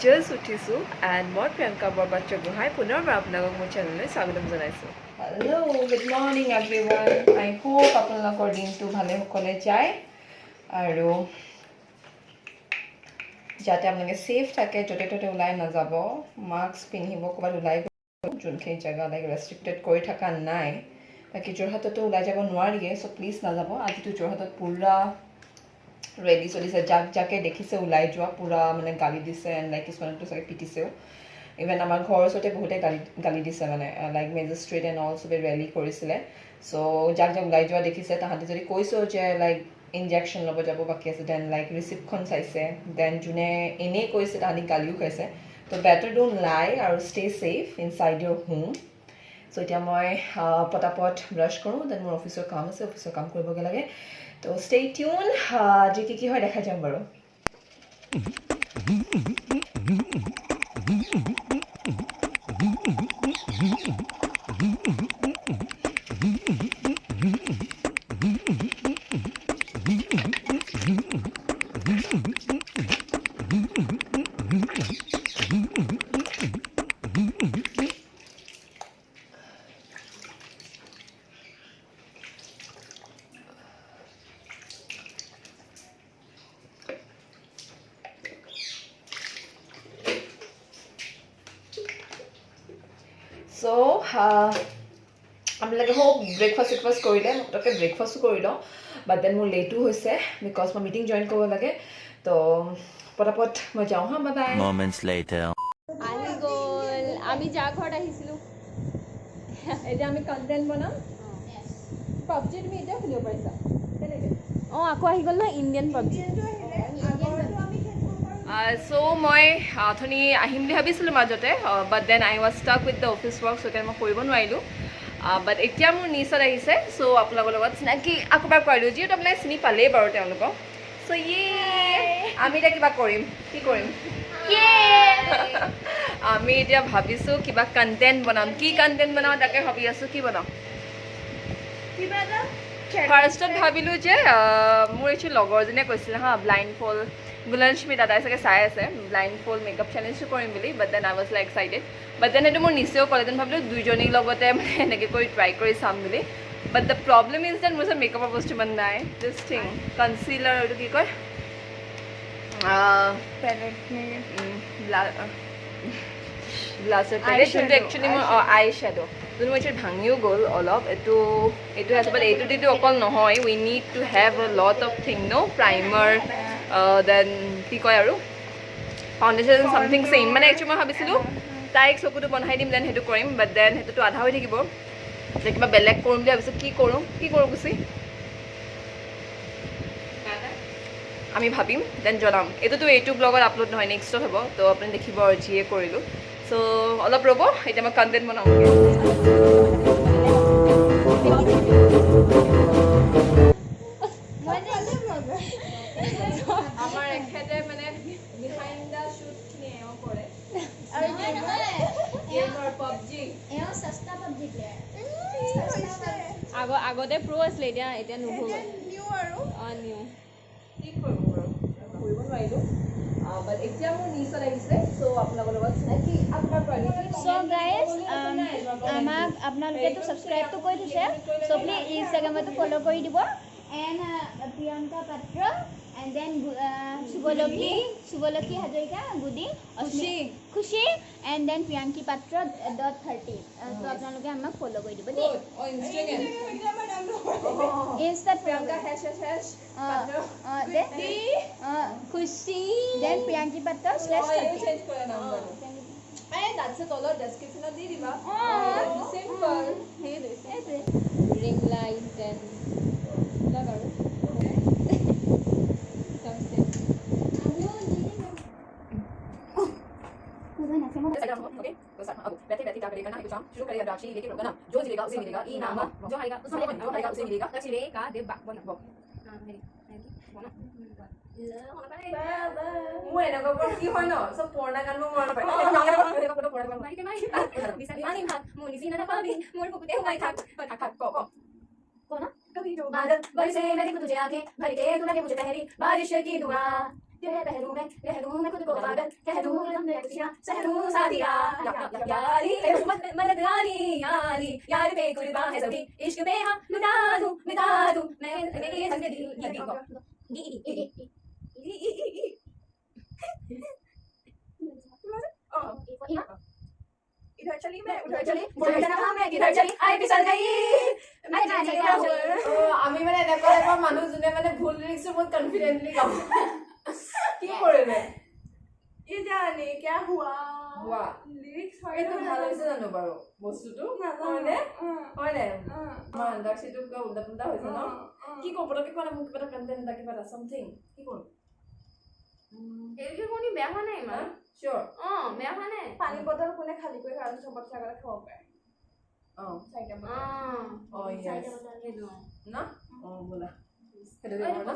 Just উঠিছোঁ and মই প্ৰিয়ংকা বৰপাত্ৰ গোহাঁই পুনৰবাৰ আপোনালোকক মোৰ চেনেললৈ স্বাগতম জনাইছোঁ। Hello' good morning everyone. I hope আপোনালোকৰ দিনটো ভালে সকলে যায় আৰু যাতে আপোনালোকে ছেফ থাকে, য'তে ত'তে ওলাই নাযাব, মাস্ক পিন্ধিব, ক'ৰবাত ওলাই গ'ল যোনখিনি জেগা লাইক ৰেষ্ট্ৰিক্টেড কৰি থকা নাই, বাকী যোৰহাটতো ওলাই যাব নোৱাৰিয়ে, চ' প্লিজ নাযাব। আজিতো যোৰহাটত পূৰা ৰেডি চলিছে, যাক যাকে দেখিছে ওলাই যোৱা পূৰা মানে গালি দিছে এণ্ড লাইক কিছুমানতো চাগে পিটিছেও। ইভেন আমাৰ ঘৰৰ ওচৰতে বহুতে গালি দিছে মানে লাইক মেজিষ্ট্ৰেট এণ্ড অল চবে ৰেলী কৰিছিলে। চ' যাক যাক ওলাই যোৱা দেখিছে তাহাঁতে যদি কৈছেও যে লাইক ইনজেকশ্যন ল'ব যাব বাকী আছে, দেন লাইক ৰিচিপ্টখন চাইছে, দেন যোনে এনেই কৈছে তাহাঁতি গালিও খাইছে। ত' বেটাৰ ডোণ্ট লাই আৰু ষ্টে ছেফ ইনচাইড ইয়ৰ হোম। চ' এতিয়া মই পটাপট ব্ৰাছ কৰোঁ, দেন মোৰ অফিচৰ কাম আছে, অফিচৰ কাম কৰিবগৈ লাগে। তো ষ্টে টিউন, আজি কি হয় দেখা যাম বাৰু। চ' আপোনালোকে হোপ ব্ৰেকফাষ্ট কৰিলে, মই পটককৈ ব্ৰেকফাষ্টো কৰি লওঁ, বাট দেন মোৰ লেটো হৈছে বিকজ মই মিটিং জইন কৰিব লাগে। তো পটাপট মই যাওঁ হা, বাই বাই। আহি গ'ল, আমি যাৰ ঘৰত আহিছিলোঁ। এতিয়া আমি কণ্টেণ্ট বনাম। পাবজি তুমি এতিয়াও খেলিব পাৰিছা কেনেকৈ? অঁ, আকৌ আহি গ'ল ন ইণ্ডিয়ান পাবজি। চ' মই অথনি আহিম বুলি ভাবিছিলোঁ মাজতে, but then I was stuck with the office work, so' এতিয়া মই কৰিব নোৱাৰিলোঁ। বাট এতিয়া মোৰ নিউজত আহিছে, চ' আপোনালোকৰ লগত চিনাকি আকৌ এবাৰ কৰাই দিওঁ, যিহেতু আপোনালোকে চিনি পালেই বাৰু তেওঁলোকক। চ' আমি এতিয়া কিবা কৰিম, কি কৰিম? আমি এতিয়া ভাবিছোঁ কিবা কণ্টেণ্ট বনাম। কি কণ্টেণ্ট বনাওঁ তাকে ভাবি আছোঁ, কি বনাম? ফাৰ্ষ্টত ভাবিলোঁ যে মোৰ একচুৱেলি লগৰজনীয়ে কৈছিলে হা, ব্লাইণ্ড ফল গুণলক্ষ্মী দাদাই চাগে চাই আছে, ব্লাইণ্ড ফল মেকআপ চেলেঞ্জটো কৰিম বুলি, but then I was like excited. But then সেইটো মোৰ নিশ্চয় ক'লে, দেন ভাবিলোঁ দুইজনীৰ লগতে মানে এনেকৈ কৰি ট্ৰাই কৰি চাম বুলি। বাট দ্য প্ৰব্লেম ইজ দেন মোৰ ওচৰত মেকআপৰ বস্তু ইমান নাই। দিছ থিং কনচিলাৰ, এইটো কি কয়, ব্লাছৰ পেলেট, যোনটো একচুৱেলি মোৰ আই শ্বেডো, যোনটো মোৰ একচুৱেলি ভাঙিও গ'ল অলপ। এইটো আছে, বাট এইটো দিটো অকল নহয়, we need to have a lot of thing ন, প্ৰাইমাৰ, দেন কি কয় আৰু ফাউণ্ডেশ্যন চামথিং ছেইম। মানে একচুৱেলি মই ভাবিছিলোঁ তাইক চকুটো বনাই দিম, দেন সেইটো কৰিম, বাট দেন সেইটোতো আধা হৈ থাকিব, যে কিবা বেলেগ কৰিম বুলি ভাবিছোঁ। কি কৰোঁ গুচি আমি ভাবিম, দেন জনাম। এইটো ব্লগত আপলোড নহয়, নেক্সটত হ'ব, তো আপুনি দেখিব আৰু যিয়ে কৰিলোঁ। চ' অলপ ৰ'ব, এতিয়া মই কণ্টেণ্ট বনাওঁ। আমাৰ এখেতে মানে বিহাইণ্ড দ্য শ্বুটখিনি এওঁ কৰে। আগতে প্ৰ' আছিলে, এতিয়া নুভুল। অঁ, নিউ কি কৰিব বাৰু, কৰিব নোৱাৰিলোঁ, বাট এতিয়া মোৰ নিউজত আহিছে। চ' আপোনালোকৰ লগত চিনাকি আপোনাৰ চ' গাইজ, আমাক আপোনালোকেতো ছাবস্ক্ৰাইবটো কৰি থৈছে, চ' প্লিজ ইনষ্টাগ্ৰামতো ফ'ল' কৰি দিব। এণ্ড প্ৰিয়ংকা পাত্ৰ, এণ্ড দেন শুভলক্ষী হাজৰিকা, গুডি খুশি, এণ্ড দেন প্ৰিয়ংকী পাত্ৰ .30। চ' আপোনালোকে আমাক ফ'ল' কৰি দিব দেই। ইনষ্টাত প্ৰিয়ংকা খুশি, দেন প্ৰিয়ংকী পাত্ৰ /30। তলত ডেছক্ৰিপশ্যনত দি দিবা। চিম্পল ৰিং লাইট দেন এইবিলাক আৰু शुरू करेगा राशि लेके रोकना, जो जिलेगा उसे मिलेगा इनाम, जो हारेगा उसे मिलेगा कचरे का देबा बनबो। মোৰ এনেকুৱা কি হয় ন, চব পুৰণা গান মোৰ মনত পৰে। बादल बरसे मैं देखूं तुझे आंखें भर के तू लगे मुझे पहली बारिश की दुआ तेरे पहलू में कह दूं मैं खुद को पागल कह दूं मैं खुशियां सह दूं सादिया यारी मदद यारी यारी यार पे कुर्बान है सभी इश्क पे हाँ मिटा दूं मैं मेरी जिंदगी इधर चली मैं उधर चली उधर जाना मैं किधर चली आई फिसल गई मैं जाने क्या हुआ আমি মানে এনেকুৱা এবাৰ মানুহ যোনে মানে ভুল লিৰিক্সটো বহুত কনফিডেন্টলি গাব কি কৰিলে ये जाने क्या हुआ হুৱা लिरिक्स এইটো ভাল হৈছে জানো বাৰু বস্তুটো হয়নে হয়নে আমাৰ আন্দাজটো কিবা উল্টা পুল্টা হৈছে ন কি কব পটকে কোৱা মোক কিবা কন্টেন্ট এটা কিবা এটা সামথিং কি কৰো এইটো কোনি বেয়া হোৱা নাই ইমান শিওৰ বেয়া হোৱা নাই পানী বটল কোনে খালি কৰি খালে চবত চাগলে খাব পাৰে চাইটা বটল ইয়েছ সেইটো না বলা সেইটো দিব না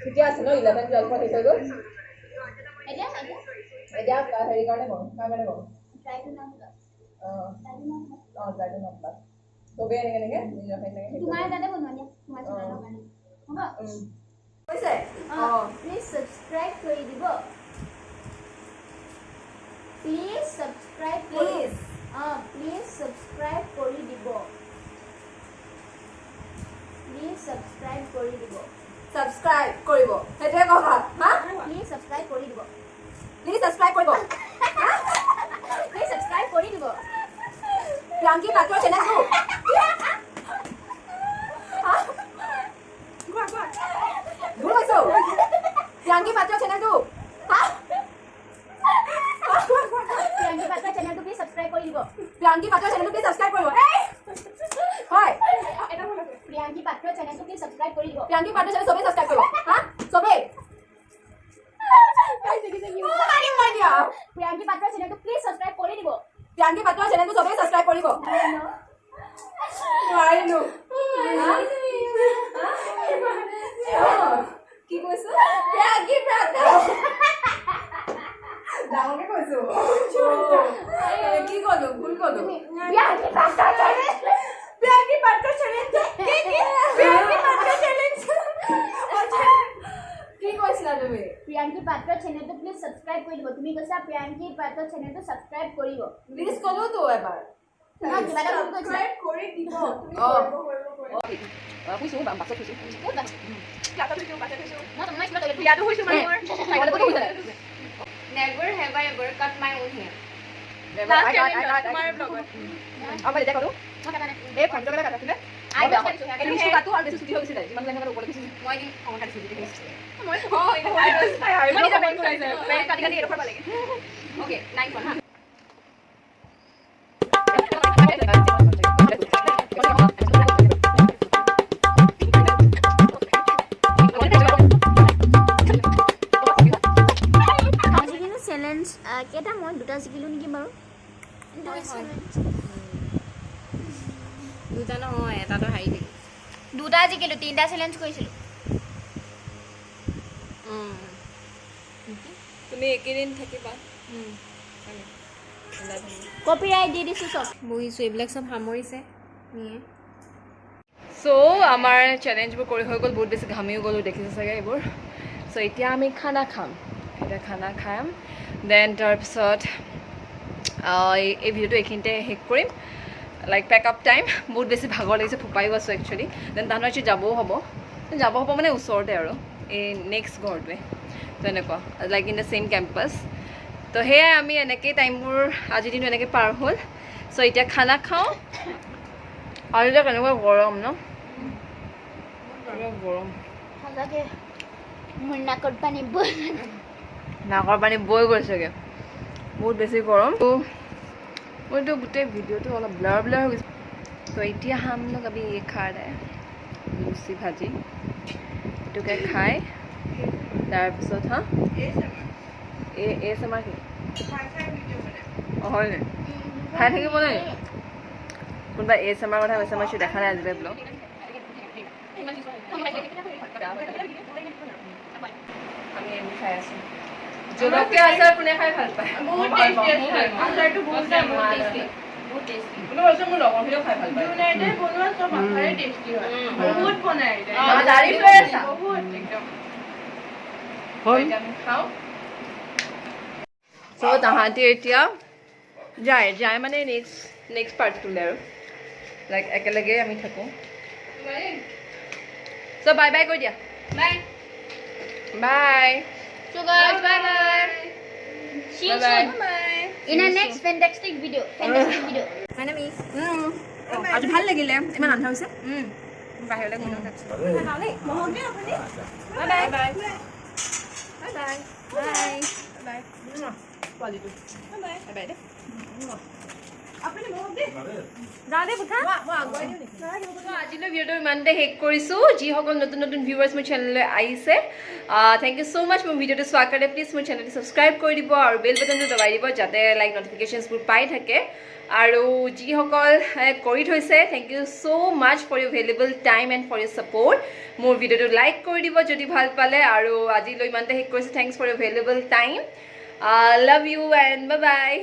ঠিকে আছে ন 11 12 শেষ হৈ গ'ল এতিয়া হেৰি কাৰণে কওঁ কাৰণে কওঁ ট্ৰাইটো নট ক্লাছ চবে এনেকে নিজৰ ঠাইত তোমাৰ তাতে বনোৱা দিয়া তোমাৰ চেনেলৰ কাৰণে হ'ব হৈছে প্লিজ সাবস্ক্ৰাইব কৰি দিব please subscribe please please subscribe কৰি দিব প্লিজ সাবস্ক্ৰাইব কৰি দিব সাবস্ক্ৰাইব কৰিব হেতে কথা হা প্লিজ সাবস্ক্ৰাইব কৰি দিব প্লিজ সাবস্ক্ৰাইব কৰিব প্লিজ সাবস্ক্ৰাইব কৰি দিব প্ৰিয়াংকি পাত্ৰ চেনেলটো ভুল কৈছো প্ৰিয়াংকি পাত্ৰ চেনেলটো প্ৰিয়াংকি পাত্ৰ চেনেলটো প্লিজ সাবস্ক্ৰাইব কৰি দিব প্ৰিয়াংকি পাত্ৰ চেনেলটো প্লিজ সাবস্ক্ৰাইব কৰিব হয় প্ৰিয়াংকি পাত্ৰ চেনেলটো প্লিজ সাবস্ক্ৰাইব কৰি দিব প্ৰিয়াংকি পাত্ৰ চেনেল সবে সাবস্ক্ৰাইব কৰিব হা সবে প্ৰিয়াংকি পাত্ৰ চেনেলটো প্লিজ সাবস্ক্ৰাইব কৰি দিব প্ৰিয়াংকি পাত্ৰ চেনেলটো সবে সাবস্ক্ৰাইব কৰিব নোৱাৰিলো কি কৈছো প্ৰিয়াংকি পাত্ৰ ডাঙৰকে কৈছো কি কলো ভুল কলো প্ৰিয়াংকি পাত্ৰ চেনেল প্ৰিয়াংকি পাত্ৰ চেনেল প্ৰিয়াংকি পাত্ৰ চেনেল কি কৈছিলা তুমি প্ৰিয়াংকি পাত্ৰ চেনেলটো প্লিজ সাবস্ক্ৰাইব কৰি দিব তুমি কৈছা প্ৰিয়াংকি পাত্ৰ চেনেলটো সাবস্ক্ৰাইব কৰিব প্লিজ কলো তো এবাৰ তোমাক কিবা এটা ভুল কৈছিলা কৰি দিব তুমি কৈছো বাছত কৈছো ইয়াতো হৈছো মানে never have I ever cut my own hair তোমাৰ ব্লগত আমাৰ এতিয়া কৰো এই ফ্ৰণ্টৰ কথা কাটিলে আই কৈছো এই নিচু কাটো আৰু বেছি ছুটি হৈ গৈছে যিমান লাগে ওপৰত গৈছে মই দি কম কাটি ছুটি গৈছে মই কাটি কাটি এৰপৰ পালেগে ওকে 9 হা চেলেঞ্জ কেইটা মই দুটা জিকিলো নেকি বাৰু দুটা নহয় এটাতো হাৰি দিলি দুটা জিকিলো তিনিটা চেলেঞ্জ কৰিছিলো তুমি একেদিন থাকিবা কপিৰাইট দি দিছো চব বহিছোঁ এইবিলাক চব সামৰিছে সো আমাৰ চেলেঞ্জবোৰ কৰি হৈ গ'ল বহুত বেছি ঘামিও গ'লো দেখিছে চাগে এইবোৰ সো এতিয়া আমি খানা খাম এতিয়া খানা খাম দেন তাৰপিছত এই ভিডিঅ'টো এইখিনিতে শেষ কৰিম লাইক পেক আপ টাইম বহুত বেছি ভাগৰ লাগিছে ফুপাইও আছোঁ একচুৱেলি দেন তাহাঁতৰ আজি যাবও হ'ব মানে ওচৰতে আৰু এই নেক্সট ঘৰটোৱে তেনেকুৱা like in the same campus তো সেয়াই আমি এনেকৈ টাইমবোৰ আজিৰ দিনটো এনেকৈ পাৰ হ'ল চ' এতিয়া খানা খাওঁ আৰু এতিয়া কেনেকুৱা গৰম ন গৰম সঁচাকে মোৰ নাকত পানী বৈ নাকৰ পানী বৈ গৈছেগৈ বহুত বেছি গৰম তো মইতো গোটেই ভিডিঅ'টো অলপ ব্লাৰ ব্লাৰ হৈ গৈছে তো এতিয়া হাম লোক আমি এই খা ৰে লুচি ভাজি এইটোকে খাই তাৰপিছত হা এই আমাৰ কি অঁ হয় নে খাই থাকিব নে কোনোবা এছ এমৰ কথা কৈছে মই দেখা নাই আজিলৈ ব্লগ আমি এইবোৰ খাই আছো জলকীয়া আচাৰ কোনে খাই ভাল পায় বহুত টেষ্টি আছে আচাৰটো বহুত টেষ্টি বহুত টেষ্টি কোনো বস্তু মোৰ লগৰখিনিও খাই ভাল পায় জুনাইডে বনোৱা চব আচাৰে টেষ্টি হয় বহুত বনাই তাৰিফ লৈ আছা বহুত একদম এতিয়া আমি খাওঁ চ' তাহাঁতি এতিয়া যায় মানে নেক্সট পাৰ্টটোলৈ আৰু লাইক একেলগে আমি থাকোঁ চ' বাই বাই কৈ দিয়া bye bye So guys, bye bye. See you Bye-bye. soon in a next fantastic video. আজি ভাল লাগিলে ইমান আন্ধা হৈছে বাহিৰলৈ গৈ লওঁ bye bye bye bye bye bye পোৱালিটো বাই বাই দে আজিলৈ ভিডিঅ'টো ইমানতে শেষ কৰিছোঁ যিসকল নতুন নতুন ভিউৱাৰ্ছ মোৰ চেনেললৈ আহিছে থেংক ইউ ছ' মাছ মোৰ ভিডিঅ'টো চোৱাৰ কাৰণে প্লিজ মোৰ চেনেলটো ছাবস্ক্ৰাইব কৰি দিব আৰু বেল বাটনটো দবাই দিব যাতে লাইক নটিফিকেশ্যনছবোৰ পাই থাকে আৰু যিসকল কৰি থৈছে thank you so' much for your valuable time and for your support মোৰ ভিডিঅ'টো লাইক কৰি দিব যদি ভাল পালে আৰু আজিলৈ ইমানতে শেষ কৰিছোঁ thanks for your valuable time love you and bye by